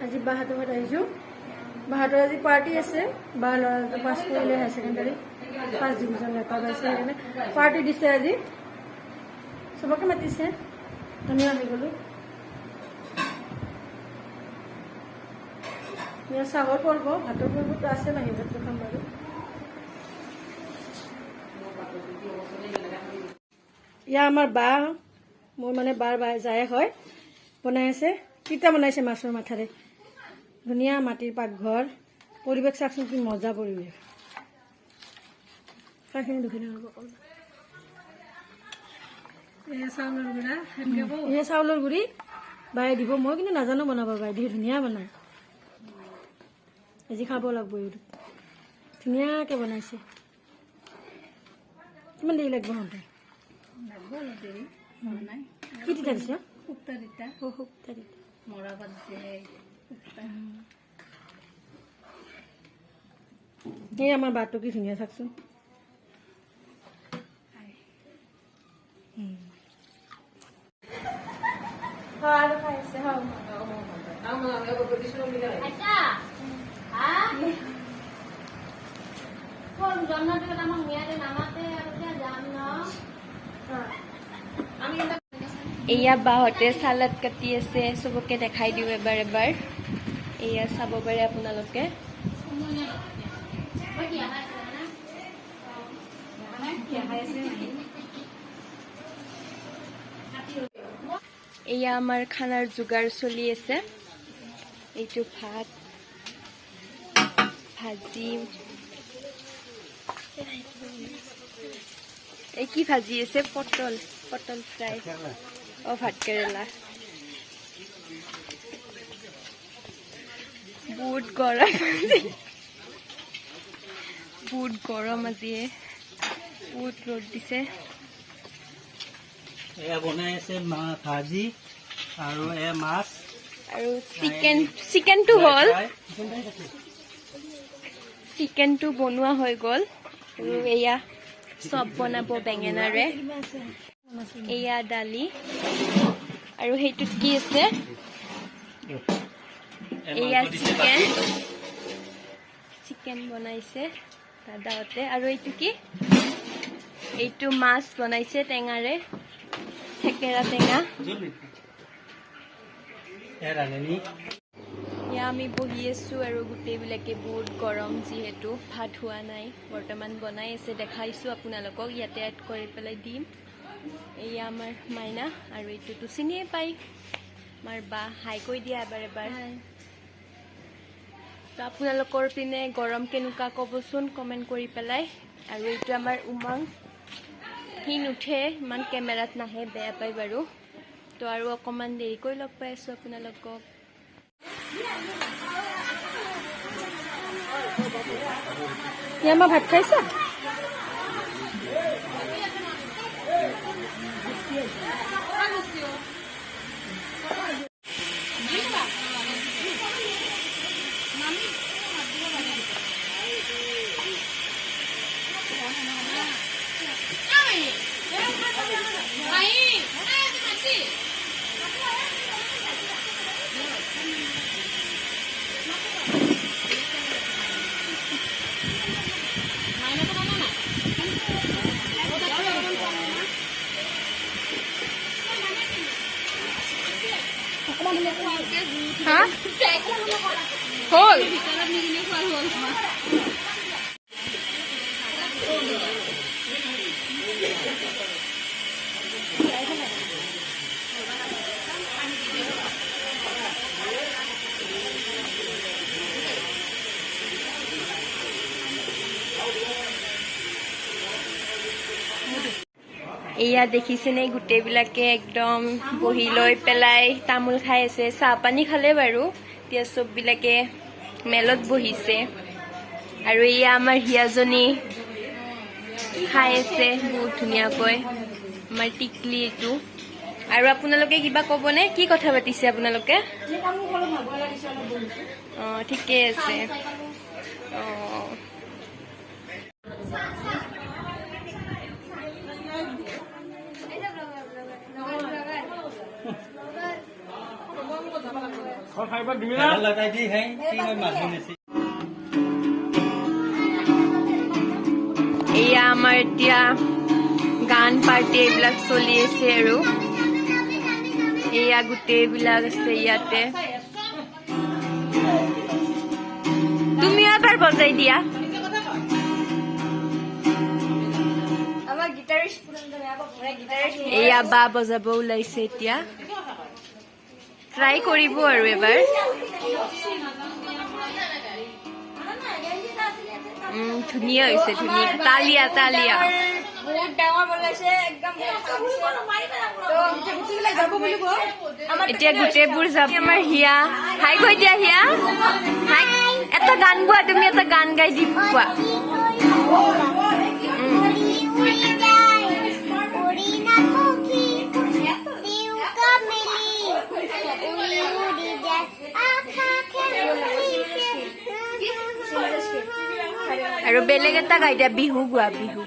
আজি বাহাতৰ ঘৰত আহিছোঁ। বাহাতৰ আজি পাৰ্টি আছে। বা ল'ৰাটো পাছ কৰিলে higher secondary, first division letter পাইছে, সেইকাৰণে পাৰ্টি দিছে আজি। চবকে মাতিছে, আমিও আহি গ'লোঁ। চাহৰ পৰ্ব, ভাতৰ পৰ্বটো আছে, বাহিৰ ভাতটো খাম বাৰু। ইয়া আমাৰ বা, মোৰ মানে বাৰ জায়েক হয়, বনাই আছে। কিটা বনাইছে মাছৰ মাথাৰে, ধুনীয়া মাটিৰ পাকঘৰ, পৰিৱেশ চাওকচোন কি মজা পৰিৱেশ। কাৰখিনি দুখিনি হ'ব এয়া চাউলৰ গুড়ি বাই দিব, মই কিন্তু নাজানো বনাব, বাই দিয়ে ধুনীয়া বনায়। আজি খাব লাগব, এইটো ধুনীয়াকৈ বনাইছে। কিমান দেৰি লাগিব হওঁতে? কি তিতা দিছে? শুক্তা তিতা। শুক্তা তিতা মৰা পাত এই আমাৰ বাটটো কি ধুনীয়া চাকচোন। এয়া বাহঁতে চালাড কাটি আছে, চবকে দেখাই দিওঁ এবাৰ এবাৰ। এয়া চাব পাৰে আপোনালোকে। এয়া আমাৰ খানাৰ যোগাৰ চলি আছে। এইটো ভাত, ভাজি, এই কি ভাজি আছে? পটল, পটল ফ্ৰাই, ভাত কেৰেলা। বহুত গৰম আজি, বহুত গৰম আজি, বহুত ৰ'দ দিছে। এয়া বনাই আছে ভাজি আৰু এয়া মাছ আৰু চিকেনটো হ'ল, চিকেনটো বনোৱা হৈ গ'ল। আৰু এয়া চব বনাব বেঙেনাৰে। এয়া দালি, আৰু সেইটোত কি আছে? এয়া চিকেন বনাইছে দাদাহঁতে। আৰু এইটো কি? এইটো মাছ বনাইছে টেঙাৰে, থেকেৰা টেঙা। এয়া আমি বহি আছো আৰু গোটেইবিলাকে, বহুত গৰম যিহেতু। ভাত হোৱা নাই, বৰ্তমান বনাই আছে, দেখাইছো আপোনালোকক, ইয়াতে এড কৰি পেলাই দিম। এয়া আমাৰ মাইনা, আৰু এইটোতো চিনিয়ে পায়, আমাৰ বা। হাই কৈ দিয়া এবাৰ এবাৰ। তো আপোনালোকৰ পিনে গৰম কেনেকুৱা ক'বচোন কমেণ্ট কৰি পেলাই। আৰু এইটো আমাৰ উমং, সি নুঠে, ইমান কেমেৰাত নাহে, বেয়া পায় বাৰু। তো আৰু অকণমান দেৰিকৈ লগ পাই আছোঁ আপোনালোকক। ইয়ামা ভাত খাইছা? হা হ'ল এয়া দেখিছেনে, গোটেইবিলাকে একদম বহি লৈ পেলাই তামোল খাই আছে। চাহ পানী খালে বাৰু, এতিয়া চববিলাকে মেলত বহিছে। আৰু এয়া আমাৰ হিয়াজনী খাই আছে বহুত ধুনীয়াকৈ, আমাৰ টিকলি এইটো। আৰু আপোনালোকে কিবা ক'বনে? কি কথা পাতিছে আপোনালোকে? অঁ, ঠিকেই আছে। অঁ, লগাই দি হে মানুহ নেছি এয়া আমাৰ এতিয়া গান পাৰ্টি এইবিলাক চলি আছে আৰু এয়া গোটেইবিলাক আছে ইয়াতে তুমি এবাৰ বজাই দিয়া এয়া বা বজাব ওলাইছে এতিয়া ট্ৰাই কৰিব আৰু এবাৰ ধুনীয়া হৈছে ধুনীয়া তালিয়া তালিয়া এতিয়া গোটেইবোৰ যাব আমাৰ হিয়া হাই কৈ দিয়া হিয়া হাই এটা গান গোৱা তুমি এটা গান গাই দি কোৱা আৰু বেলেগ এটা গাই দিয়া বিহু গোৱা বিহু